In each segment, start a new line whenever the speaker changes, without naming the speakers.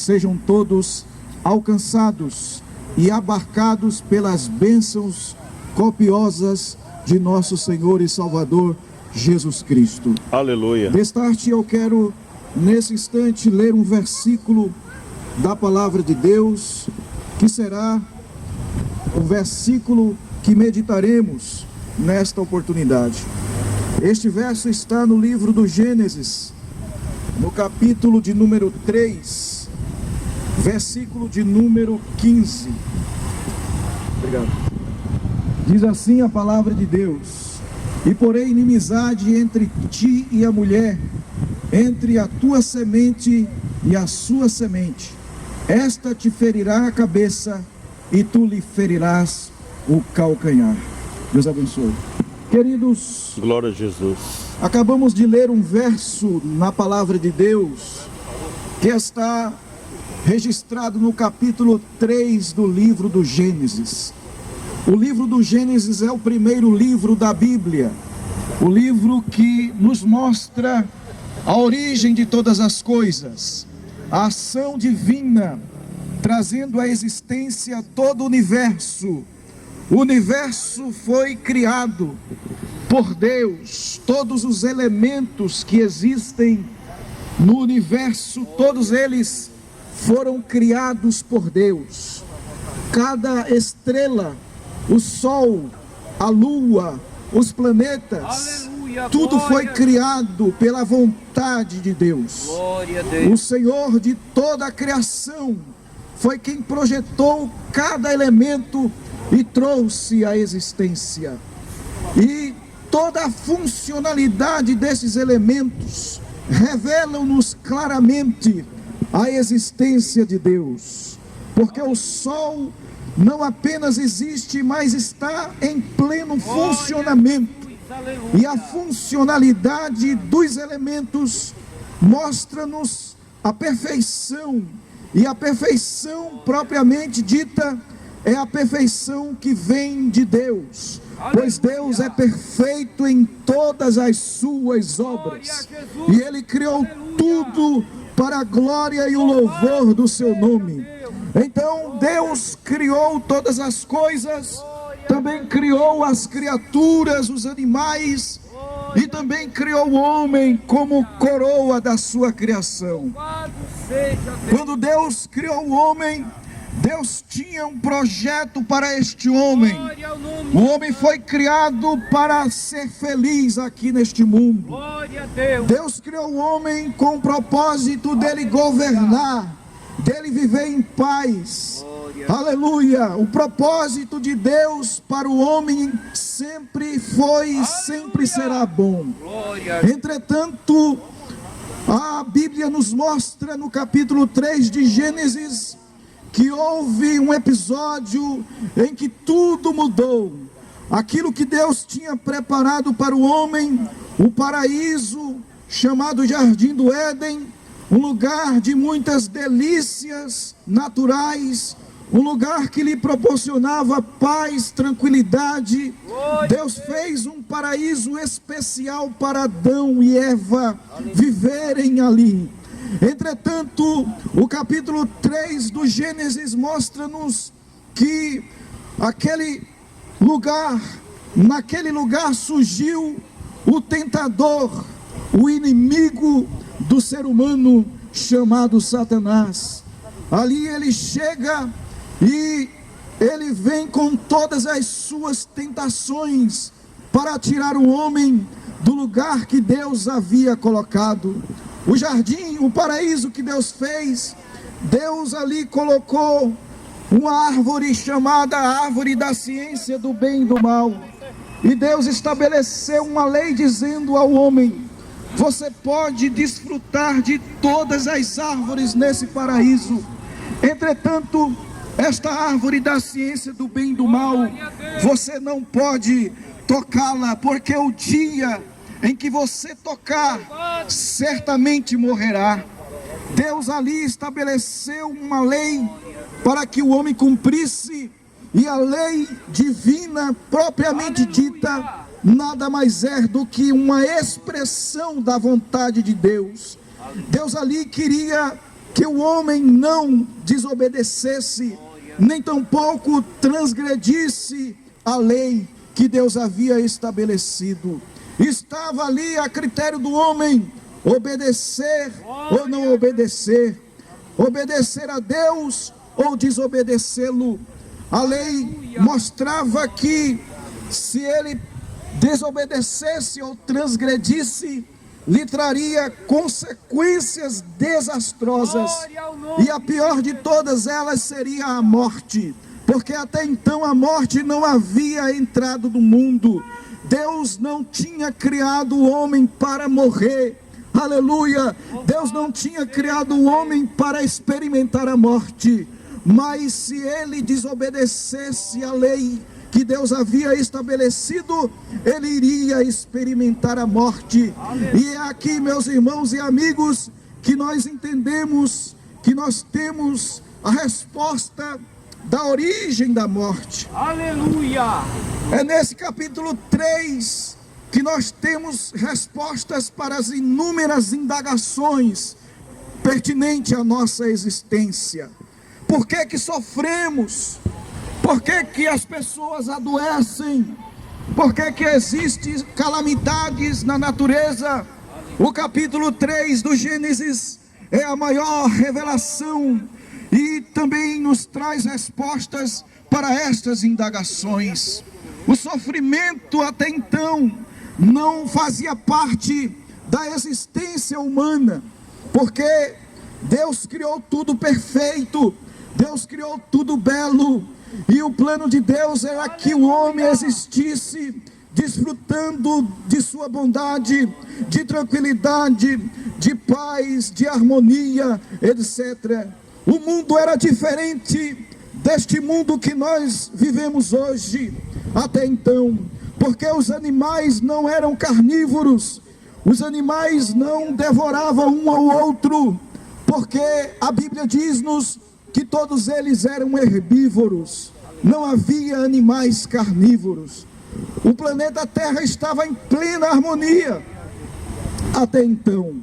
sejam todos alcançados e abarcados pelas bênçãos copiosas de nosso Senhor e Salvador Jesus Cristo.
Aleluia.
De start, eu quero nesse instante ler um versículo da palavra de Deus, que será o versículo que meditaremos nesta oportunidade. Este verso está no livro do Gênesis, no capítulo de número 3, versículo de número 15. Obrigado. Diz assim a palavra de Deus: e porém inimizade entre ti e a mulher, entre a tua semente e a sua semente. Esta te ferirá a cabeça e tu lhe ferirás o calcanhar. Deus abençoe. Queridos,
Glória a Jesus.
acabamos de ler um verso na palavra de Deus que está registrado no capítulo 3 do livro do Gênesis. O livro do Gênesis é o primeiro livro da Bíblia, o livro que nos mostra a origem de todas as coisas, a ação divina, trazendo à existência todo o universo. O universo foi criado por Deus, todos os elementos que existem no universo, todos eles foram criados por Deus. Cada estrela, o sol, a lua, os planetas,
Aleluia,
tudo foi
glória.
criado pela vontade de Deus.
Glória a
O
Deus.
Senhor de toda a criação foi quem projetou cada elemento e trouxe à existência. E toda a funcionalidade desses elementos revelam-nos claramente a existência de Deus. Porque o sol não apenas existe, mas está em pleno funcionamento. E a funcionalidade dos elementos mostra-nos a perfeição. E a perfeição propriamente dita é a perfeição que vem de Deus. Pois Deus é perfeito em todas as suas obras. E Ele criou tudo para a glória e o louvor do seu nome. Então Deus criou todas as coisas, também criou as criaturas, os animais, e também criou o homem como coroa da sua criação. Quando Deus criou o homem, Deus tinha um projeto para este homem. O homem foi criado para ser feliz aqui neste mundo.
Glória a Deus.
Deus criou o homem com o propósito dele governar, dele viver em paz. Aleluia! O propósito de Deus para o homem sempre foi e sempre será bom.
Glória.
Entretanto, a Bíblia nos mostra no capítulo 3 de Gênesis que houve um episódio em que tudo mudou. Aquilo que Deus tinha preparado para o homem, o paraíso chamado Jardim do Éden, um lugar de muitas delícias naturais, um lugar que lhe proporcionava paz, tranquilidade. Deus fez um paraíso especial para Adão e Eva viverem ali. Entretanto, o capítulo 3 do Gênesis mostra-nos que naquele lugar surgiu o tentador, o inimigo do ser humano chamado Satanás. Ali ele chega e ele vem com todas as suas tentações para tirar o homem do lugar que Deus havia colocado. O jardim, o paraíso que Deus fez, Deus ali colocou uma árvore chamada árvore da ciência do bem e do mal. E Deus estabeleceu uma lei dizendo ao homem: você pode desfrutar de todas as árvores nesse paraíso. Entretanto, esta árvore da ciência do bem e do mal, você não pode tocá-la, porque o dia em que você tocar, certamente morrerá. Deus ali estabeleceu uma lei para que o homem cumprisse, e a lei divina propriamente dita nada mais é do que uma expressão da vontade de Deus. Deus ali queria que o homem não desobedecesse, nem tampouco transgredisse a lei que Deus havia estabelecido. Estava ali a critério do homem obedecer ou não obedecer, obedecer a Deus ou desobedecê-lo. A lei mostrava que se ele desobedecesse ou transgredisse, lhe traria consequências desastrosas, e a pior de todas elas seria a morte, porque até então a morte não havia entrado no mundo. Deus não tinha criado o homem para morrer, aleluia. Deus não tinha criado o homem para experimentar a morte, mas se ele desobedecesse a lei que Deus havia estabelecido, ele iria experimentar a morte. E é aqui, meus irmãos e amigos, que nós entendemos que nós temos a resposta da origem da morte.
Aleluia!
É nesse capítulo 3 que nós temos respostas para as inúmeras indagações pertinentes à nossa existência. Por que que sofremos? Por que que as pessoas adoecem? Por que que existem calamidades na natureza? O capítulo 3 do Gênesis é a maior revelação e também nos traz respostas para estas indagações. O sofrimento até então não fazia parte da existência humana, porque Deus criou tudo perfeito, Deus criou tudo belo, e o plano de Deus era que o homem existisse desfrutando de sua bondade, de tranquilidade, de paz, de harmonia, etc. O mundo era diferente deste mundo que nós vivemos hoje, até então, porque os animais não eram carnívoros, os animais não devoravam um ao outro, porque a Bíblia diz-nos que todos eles eram herbívoros, não havia animais carnívoros. O planeta Terra estava em plena harmonia até então.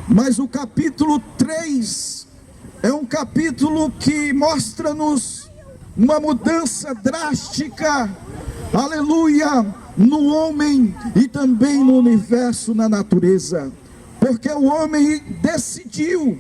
Mas o capítulo 3 é um capítulo que mostra-nos uma mudança drástica, aleluia, no homem e também no universo, na natureza. Porque o homem decidiu,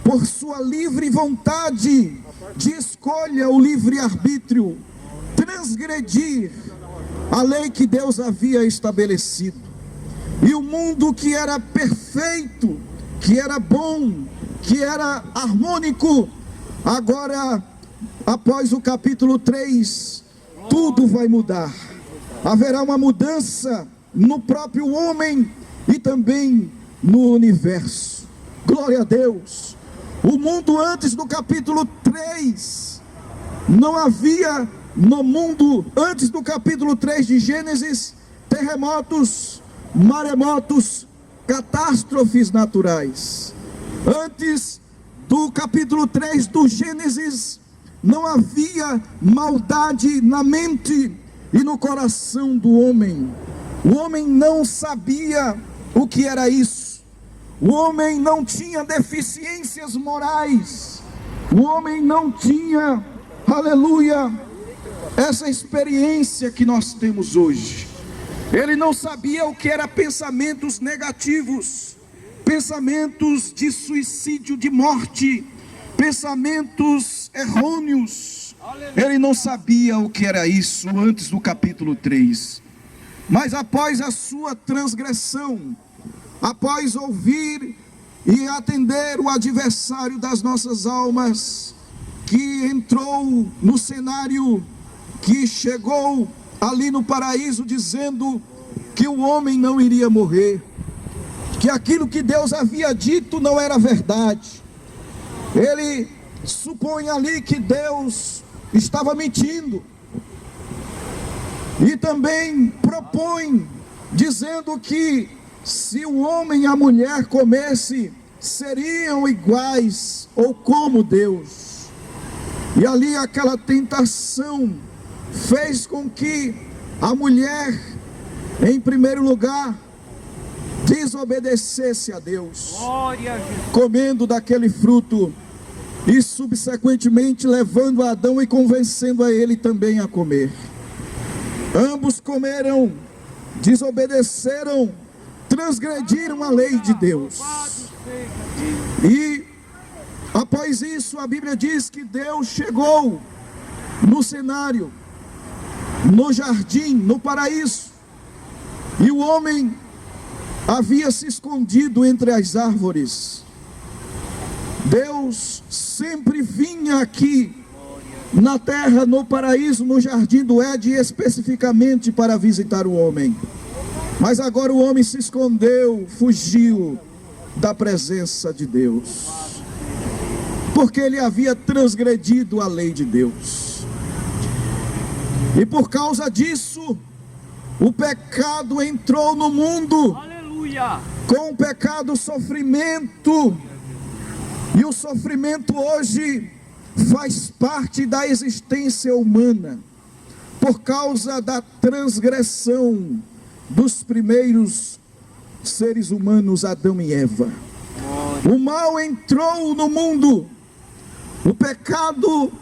por sua livre vontade de escolha, o livre-arbítrio, transgredir a lei que Deus havia estabelecido. E o mundo que era perfeito, que era bom, que era harmônico, agora, após o capítulo 3, tudo vai mudar. Haverá uma mudança no próprio homem e também no universo. Glória a Deus. O mundo antes do capítulo 3, não havia no mundo, antes do capítulo 3 de Gênesis, terremotos, maremotos, catástrofes naturais. Antes do capítulo 3 do Gênesis, não havia maldade na mente e no coração do homem. O homem não sabia o que era isso. O homem não tinha deficiências morais. O homem não tinha, aleluia, essa experiência que nós temos hoje. Ele não sabia o que era pensamentos negativos, pensamentos de suicídio, de morte, pensamentos errôneos. Ele não sabia o que era isso antes do capítulo 3. Mas após a sua transgressão, após ouvir e atender o adversário das nossas almas, que entrou no cenário, que chegou ali no paraíso dizendo que o homem não iria morrer, que aquilo que Deus havia dito não era verdade. Ele supõe ali que Deus estava mentindo, e também propõe, dizendo que se o homem e a mulher comessem, seriam iguais ou como Deus. E ali aquela tentação fez com que a mulher, em primeiro lugar, desobedecesse a Deus, comendo daquele fruto e subsequentemente levando a Adão e convencendo a ele também a comer. Ambos comeram, desobedeceram, transgrediram a lei de Deus. E após isso, a Bíblia diz que Deus chegou no cenário, no jardim, no paraíso, e o homem havia se escondido entre as árvores. Deus sempre vinha aqui na terra, no paraíso, no jardim do Éden, especificamente para visitar o homem. Mas agora o homem se escondeu, fugiu da presença de Deus, porque ele havia transgredido a lei de Deus. E por causa disso, o pecado entrou no mundo. Aleluia. Com o pecado, o sofrimento. E o sofrimento hoje faz parte da existência humana, por causa da transgressão dos primeiros seres humanos, Adão e Eva. O mal entrou no mundo. O pecado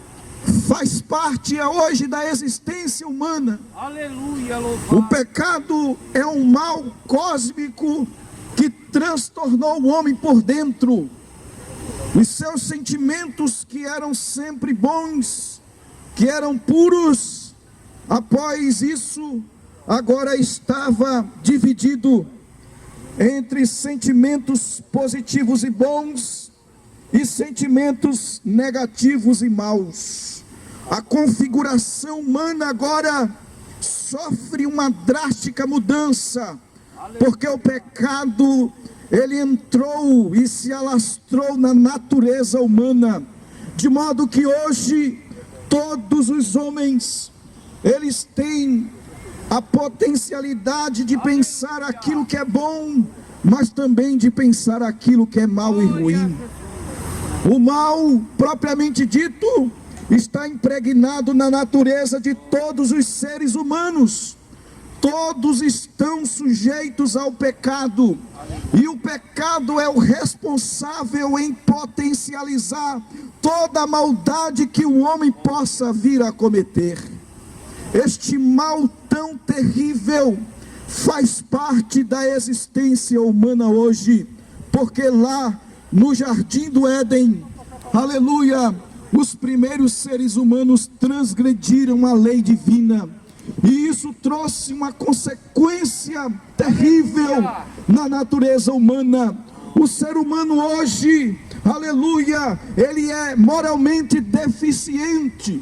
faz parte hoje da existência humana. Aleluia, louvado. O pecado é um mal cósmico que transtornou o homem por dentro. Os seus sentimentos, que eram sempre bons, que eram puros, após isso, agora estava dividido entre sentimentos positivos e bons e sentimentos negativos e maus. A configuração humana agora sofre uma drástica mudança, porque o pecado, ele entrou e se alastrou na natureza humana, de modo que hoje todos os homens, eles têm a potencialidade de pensar aquilo que é bom, mas também de pensar aquilo que é mal e ruim. O mal, propriamente dito, está impregnado na natureza de todos os seres humanos. Todos estão sujeitos ao pecado, e o pecado é o responsável em potencializar toda a maldade que o homem possa vir a cometer. Este mal tão terrível faz parte da existência humana hoje, porque lá no jardim do Éden, aleluia, os primeiros seres humanos transgrediram a lei divina. E isso trouxe uma consequência terrível na natureza humana. O ser humano hoje, aleluia, ele é moralmente deficiente.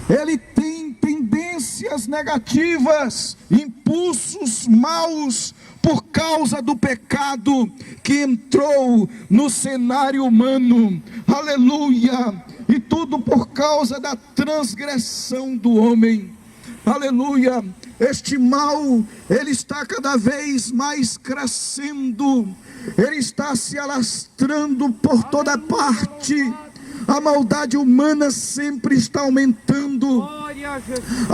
Ele tem tendências negativas, impulsos maus, por causa do pecado que entrou no cenário humano. Aleluia! E tudo por causa da transgressão do homem. Aleluia, este mal, ele está cada vez mais crescendo, ele está se alastrando por toda parte, a maldade humana sempre está aumentando,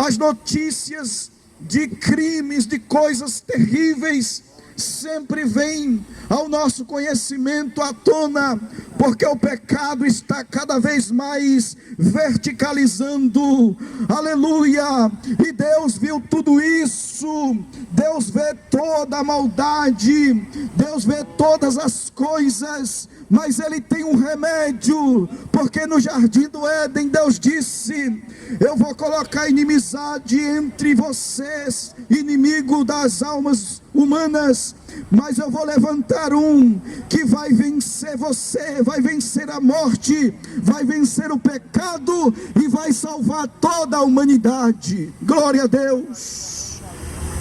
as notícias de crimes, de coisas terríveis, sempre vêm ao nosso conhecimento à tona, porque o pecado está cada vez mais verticalizando, aleluia, e Deus viu tudo isso, Deus vê toda a maldade, Deus vê todas as coisas, mas Ele tem um remédio, porque no jardim do Éden Deus disse: eu vou colocar inimizade entre vocês, inimigo das almas humanas, mas eu vou levantar um que vai vencer você, vai vencer a morte, vai vencer o pecado e vai salvar toda a humanidade. Glória a Deus.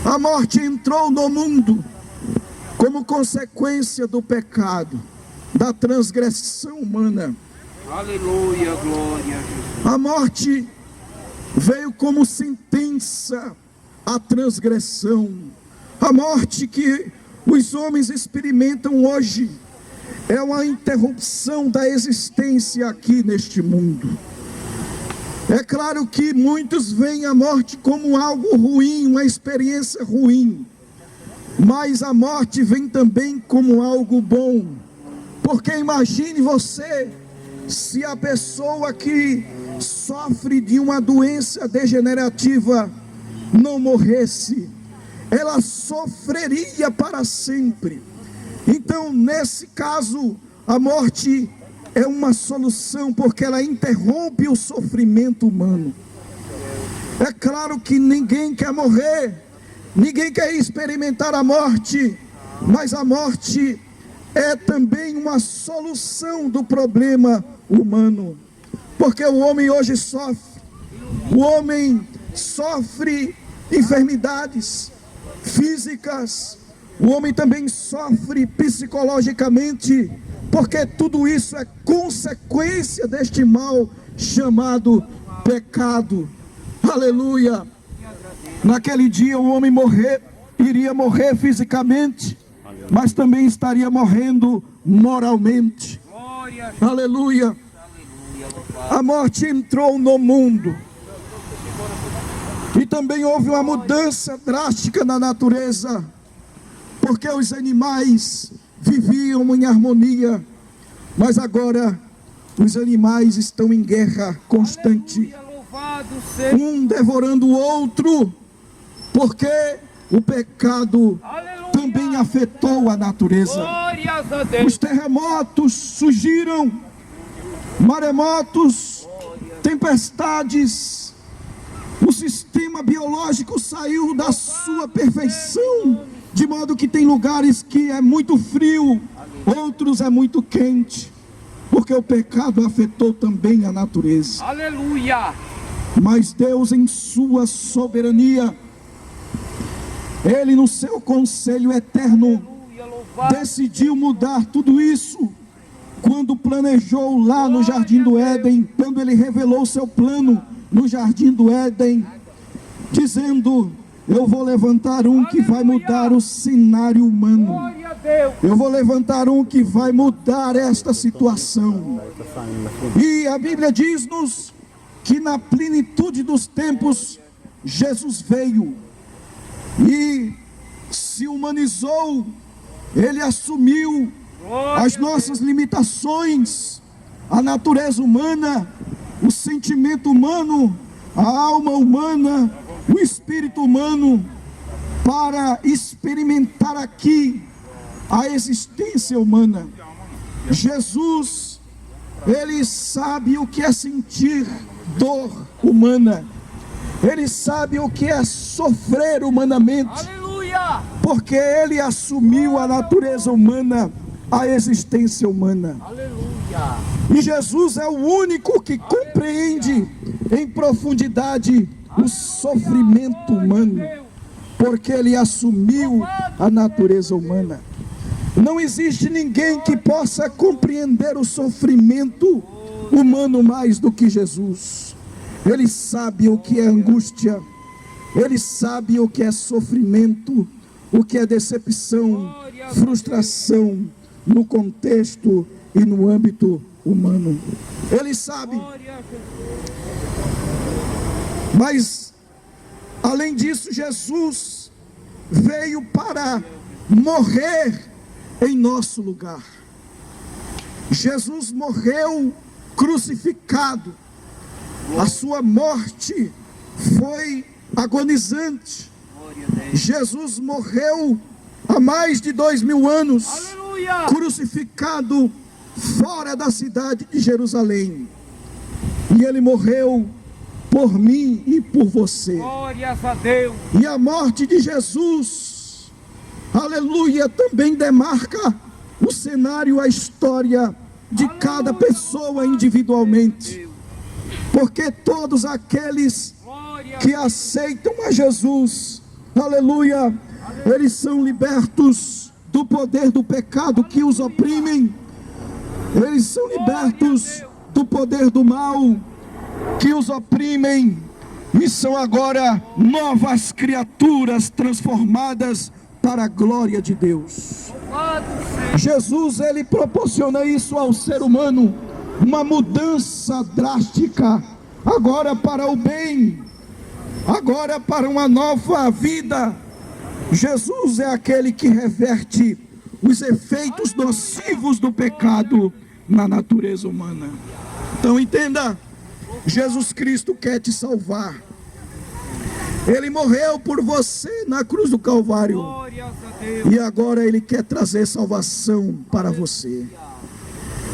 A morte entrou no mundo como consequência do pecado, da transgressão humana. Aleluia, glória a Jesus. A morte veio como sentença à transgressão. A morte que os homens experimentam hoje é uma interrupção da existência aqui neste mundo. É claro que muitos veem a morte como algo ruim, uma experiência ruim. mas a morte vem também como algo bom. Porque imagine você, se a pessoa que sofre de uma doença degenerativa não morresse, ela sofreria para sempre. Então, nesse caso, a morte é uma solução, porque ela interrompe o sofrimento humano. É claro que ninguém quer morrer, ninguém quer experimentar a morte, mas a morte é também uma solução do problema humano, porque o homem hoje sofre, o homem sofre enfermidades físicas, o homem também sofre psicologicamente, porque tudo isso é consequência deste mal chamado pecado. Aleluia! Naquele dia o homem iria morrer fisicamente, mas também estaria morrendo moralmente. Aleluia! A morte entrou no mundo, e também houve uma mudança drástica na natureza, porque os animais viviam em harmonia, mas agora os animais estão em guerra constante, um devorando o outro, porque o pecado também afetou a natureza. Os terremotos surgiram, maremotos, tempestades, o sistema biológico saiu da sua perfeição, de modo que tem lugares que é muito frio, outros é muito quente, porque o pecado afetou também a natureza.
Aleluia!
Mas Deus, em sua soberania, Ele no seu conselho eterno decidiu mudar tudo isso, quando planejou lá no Jardim do Éden, quando Ele revelou seu plano no Jardim do Éden, dizendo: eu vou levantar um que vai mudar o cenário humano, eu vou levantar um que vai mudar esta situação. E a Bíblia diz-nos que na plenitude dos tempos Jesus veio e se humanizou, Ele assumiu as nossas limitações, a natureza humana, o sentimento humano, a alma humana, o espírito humano, para experimentar aqui a existência humana. Jesus, Ele sabe o que é sentir dor humana, Ele sabe o que é sofrer humanamente.
Aleluia!
Porque Ele assumiu a natureza humana, a existência humana.
Aleluia!
E Jesus é o único que compreende em profundidade o sofrimento humano, porque Ele assumiu a natureza humana. Não existe ninguém que possa compreender o sofrimento humano mais do que Jesus. Ele sabe o que é angústia, Ele sabe o que é sofrimento, o que é decepção, frustração no contexto e no âmbito humano. Ele sabe. Mas, além disso, Jesus veio para morrer em nosso lugar. Jesus morreu crucificado. A sua morte foi agonizante. Jesus morreu há mais de 2000 anos,
Aleluia!
crucificado fora da cidade de Jerusalém. E Ele morreu por mim e por você.
Glórias a Deus!
E a morte de Jesus, aleluia, também demarca o cenário, a história de cada pessoa individualmente. Porque todos aqueles que aceitam a Jesus, aleluia, eles são libertos do poder do pecado que os oprimem. Eles são libertos do poder do mal que os oprimem, e são agora novas criaturas transformadas para a glória de Deus. Jesus, Ele proporciona isso ao ser humano, uma mudança drástica, agora para o bem, agora para uma nova vida, Jesus é aquele que reverte os efeitos nocivos do pecado na natureza humana. Então entenda, Jesus Cristo quer te salvar. Ele morreu por você na cruz do Calvário.
Glórias a Deus.
E agora Ele quer trazer salvação para você.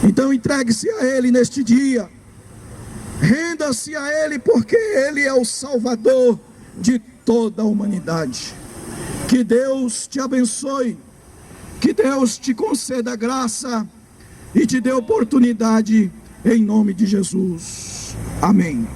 Então entregue-se a Ele neste dia. Renda-se a Ele, porque Ele é o Salvador de toda a humanidade. Que Deus te abençoe. Que Deus te conceda graça e te dê oportunidade em nome de Jesus. Amém.